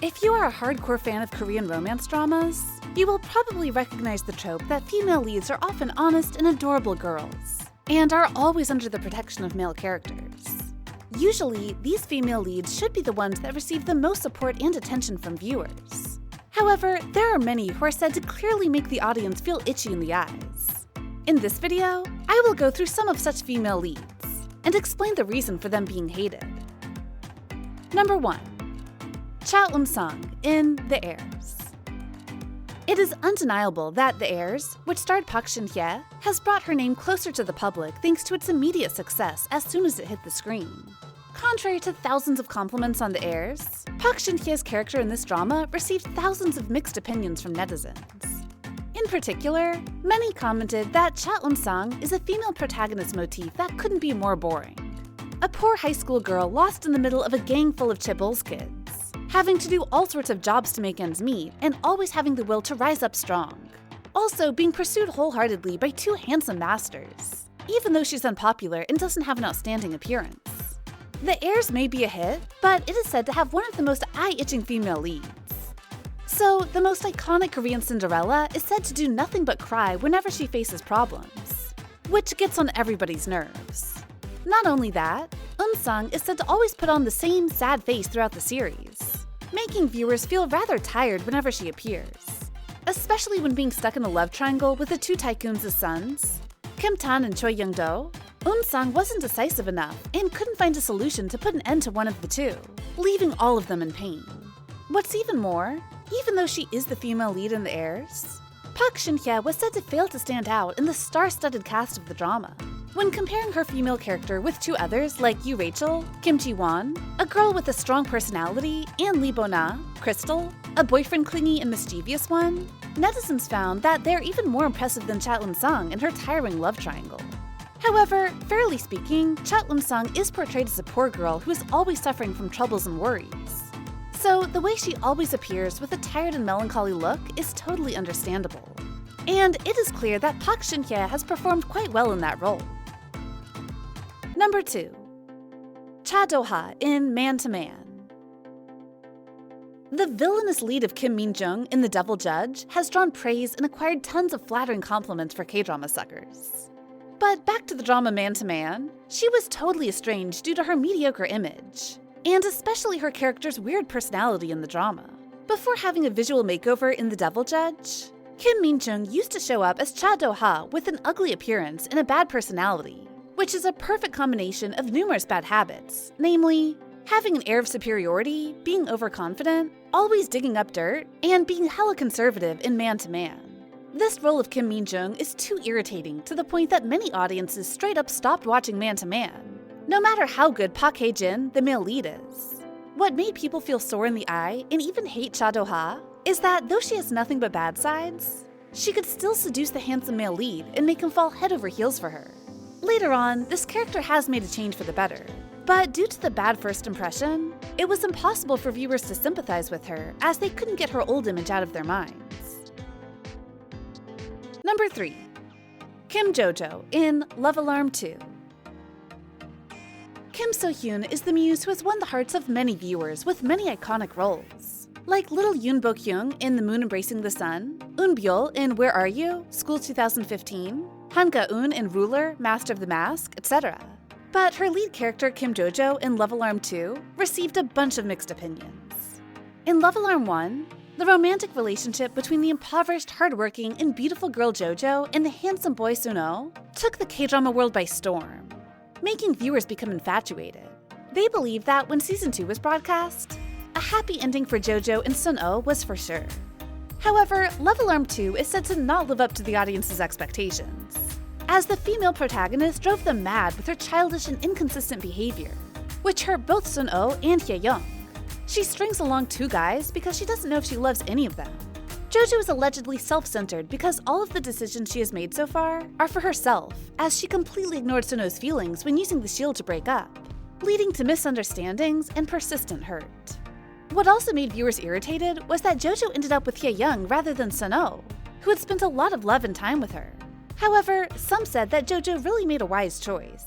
If you are a hardcore fan of Korean romance dramas, you will probably recognize the trope that female leads are often honest and adorable girls, and are always under the protection of male characters. Usually, these female leads should be the ones that receive the most support and attention from viewers. However, there are many who are said to clearly make the audience feel itchy in the eyes. In this video, I will go through some of such female leads, and explain the reason for them being hated. Number 1. Cha Eun-sung in The Heirs. It is undeniable that The Heirs, which starred Park Shin-hye, has brought her name closer to the public thanks to its immediate success as soon as it hit the screen. Contrary to thousands of compliments on The Heirs, Park Shin-hye's character in this drama received thousands of mixed opinions from netizens. In particular, many commented that Cha Eun-sung is a female protagonist motif that couldn't be more boring. A poor high school girl lost in the middle of a gang full of chaebols kids, having to do all sorts of jobs to make ends meet, and always having the will to rise up strong. Also being pursued wholeheartedly by two handsome masters, even though she's unpopular and doesn't have an outstanding appearance. The Heirs may be a hit, but it is said to have one of the most eye-itching female leads. So, the most iconic Korean Cinderella is said to do nothing but cry whenever she faces problems, which gets on everybody's nerves. Not only that, Eun-sung is said to always put on the same sad face throughout the series, making viewers feel rather tired whenever she appears. Especially when being stuck in a love triangle with the two tycoons as sons, Kim Tan and Choi Young-do, Eun-sung wasn't decisive enough and couldn't find a solution to put an end to one of the two, leaving all of them in pain. What's even more, even though she is the female lead in The Heirs, Park Shin-hye was said to fail to stand out in the star-studded cast of the drama. When comparing her female character with two others like Yoo Rachel, Kim Ji-won, a girl with a strong personality, and Lee Bo-na, Crystal, a boyfriend clingy and mischievous one, netizens found that they're even more impressive than Cha Eun-sung in her tiring love triangle. However, fairly speaking, Cha Eun-sung is portrayed as a poor girl who is always suffering from troubles and worries. So the way she always appears with a tired and melancholy look is totally understandable. And it is clear that Park Shin-hye has performed quite well in that role. Number 2. Chadoha in Man to Man. The villainous lead of Kim Min-jung in The Devil Judge has drawn praise and acquired tons of flattering compliments for K-drama suckers. But back to the drama Man to Man, she was totally estranged due to her mediocre image, and especially her character's weird personality in the drama. Before having a visual makeover in The Devil Judge, Kim Min-jung used to show up as Chadoha with an ugly appearance and a bad personality, which is a perfect combination of numerous bad habits, namely, having an air of superiority, being overconfident, always digging up dirt, and being hella conservative in Man to Man. This role of Kim Min-jung is too irritating to the point that many audiences straight up stopped watching Man to Man, no matter how good Park Hae-jin, the male lead, is. What made people feel sore in the eye and even hate Chadoha is that though she has nothing but bad sides, she could still seduce the handsome male lead and make him fall head over heels for her. Later on, this character has made a change for the better, but due to the bad first impression, it was impossible for viewers to sympathize with her as they couldn't get her old image out of their minds. Number 3. Kim JoJo in Love Alarm 2. Kim So-hyun is the muse who has won the hearts of many viewers with many iconic roles, like little Yoon Bo-kyung in The Moon Embracing the Sun, Eun Byul in Where Are You? School 2015, Han Ga-eun in Ruler, Master of the Mask, etc. But her lead character Kim JoJo in Love Alarm 2 received a bunch of mixed opinions. In Love Alarm 1, the romantic relationship between the impoverished, hardworking, and beautiful girl JoJo and the handsome boy Sun-oh took the K-drama world by storm, making viewers become infatuated. They believed that when Season 2 was broadcast, a happy ending for JoJo and Sun-oh was for sure. However, Love Alarm 2 is said to not live up to the audience's expectations, as the female protagonist drove them mad with her childish and inconsistent behavior, which hurt both Sun-oh and Hye-young. She strings along two guys because she doesn't know if she loves any of them. JoJo is allegedly self-centered because all of the decisions she has made so far are for herself, as she completely ignored Sun-oh's feelings when using the shield to break up, leading to misunderstandings and persistent hurt. What also made viewers irritated was that JoJo ended up with Hye-young rather than Sun-oh, who had spent a lot of love and time with her. However, some said that JoJo really made a wise choice,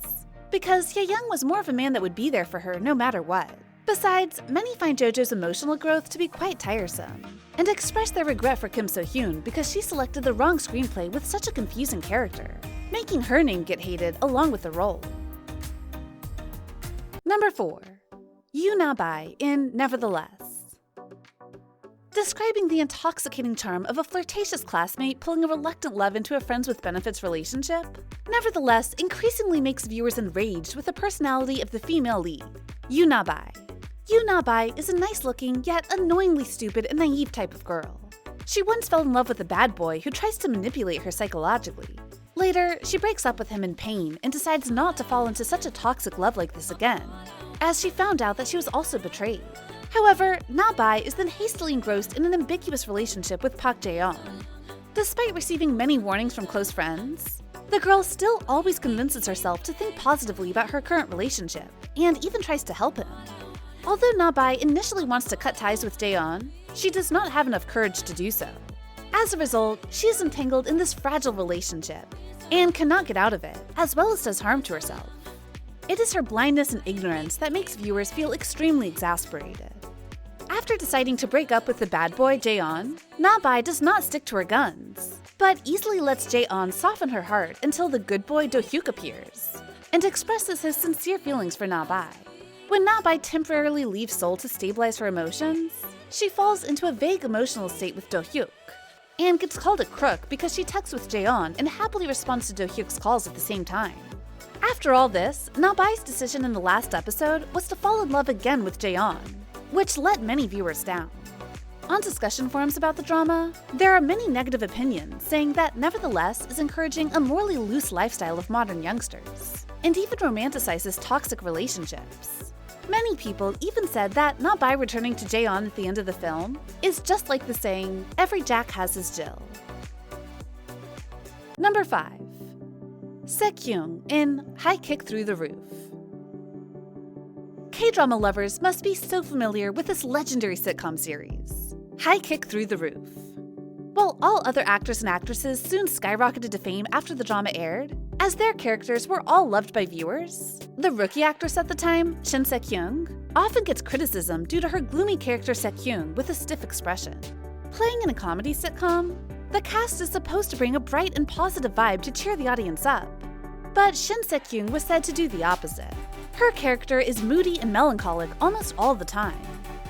because Hye-young was more of a man that would be there for her no matter what. Besides, many find JoJo's emotional growth to be quite tiresome, and express their regret for Kim So-hyun because she selected the wrong screenplay with such a confusing character, making her name get hated along with the role. Number 4. Yoo Na-bai in Nevertheless. Describing the intoxicating charm of a flirtatious classmate pulling a reluctant love into a friends with benefits relationship, Nevertheless increasingly makes viewers enraged with the personality of the female lead, Yoo Na-bai. Yoo Na-bai is a nice-looking, yet annoyingly stupid and naive type of girl. She once fell in love with a bad boy who tries to manipulate her psychologically. Later, she breaks up with him in pain and decides not to fall into such a toxic love like this again, as she found out that she was also betrayed. However, Na-bai is then hastily engrossed in an ambiguous relationship with Park Jae-on. Despite receiving many warnings from close friends, the girl still always convinces herself to think positively about her current relationship, and even tries to help him. Although Na-bai initially wants to cut ties with Jae-on, she does not have enough courage to do so. As a result, she is entangled in this fragile relationship, and cannot get out of it, as well as does harm to herself. It is her blindness and ignorance that makes viewers feel extremely exasperated. After deciding to break up with the bad boy Jae-on, Na-bai does not stick to her guns, but easily lets Jae-on soften her heart until the good boy Do-hyuk appears, and expresses his sincere feelings for Na-bai. When Na-bai temporarily leaves Seoul to stabilize her emotions, she falls into a vague emotional state with Do-hyuk, and gets called a crook because she texts with Jae-on and happily responds to Do-hyuk's calls at the same time. After all this, Na-bai's decision in the last episode was to fall in love again with Jae-on, which let many viewers down. On discussion forums about the drama, there are many negative opinions saying that Nevertheless is encouraging a morally loose lifestyle of modern youngsters, and even romanticizes toxic relationships. Many people even said that Na-bai returning to Jae-on at the end of the film is just like the saying, "Every Jack has his Jill." Number 5. Se-kyung in High Kick Through the Roof. K-drama lovers must be so familiar with this legendary sitcom series, High Kick Through the Roof. While all other actors and actresses soon skyrocketed to fame after the drama aired, as their characters were all loved by viewers, the rookie actress at the time, Shin Se-kyung, often gets criticism due to her gloomy character Se-kyung with a stiff expression. Playing in a comedy sitcom, the cast is supposed to bring a bright and positive vibe to cheer the audience up. But Shin Se-kyung was said to do the opposite. Her character is moody and melancholic almost all the time,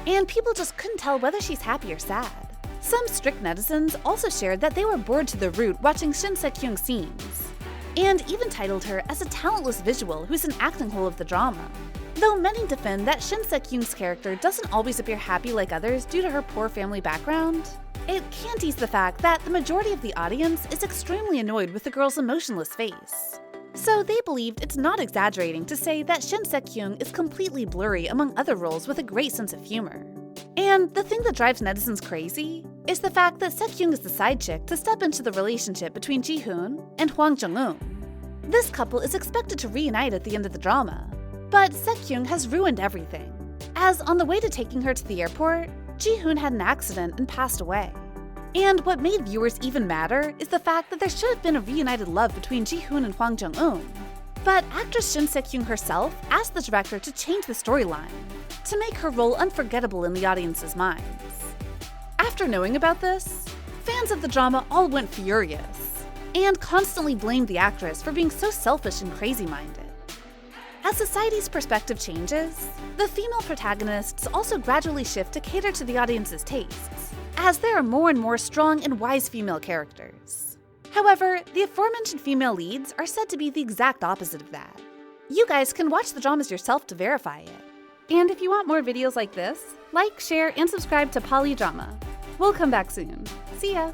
and people just couldn't tell whether she's happy or sad. Some strict netizens also shared that they were bored to the root watching Shin Se-kyung's scenes, and even titled her as a talentless visual who's an acting hole of the drama. Though many defend that Shin Se-kyung's character doesn't always appear happy like others due to her poor family background, it can't ease the fact that the majority of the audience is extremely annoyed with the girl's emotionless face. So they believed it's not exaggerating to say that Shin Se-kyung is completely blurry among other roles with a great sense of humor. And the thing that drives netizens crazy is the fact that Se-kyung is the side chick to step into the relationship between Ji-hoon and Hwang Jung-eun. This couple is expected to reunite at the end of the drama, but Se-kyung has ruined everything, as on the way to taking her to the airport, Ji-hoon had an accident and passed away. And what made viewers even madder is the fact that there should have been a reunited love between Ji-hoon and Hwang Jung-eun. But actress Shin Se-kyung herself asked the director to change the storyline, to make her role unforgettable in the audience's minds. After knowing about this, fans of the drama all went furious, and constantly blamed the actress for being so selfish and crazy-minded. As society's perspective changes, the female protagonists also gradually shift to cater to the audience's tastes, as there are more and more strong and wise female characters. However, the aforementioned female leads are said to be the exact opposite of that. You guys can watch the dramas yourself to verify it. And if you want more videos like this, like, share, and subscribe to Poly Drama. We'll come back soon. See ya!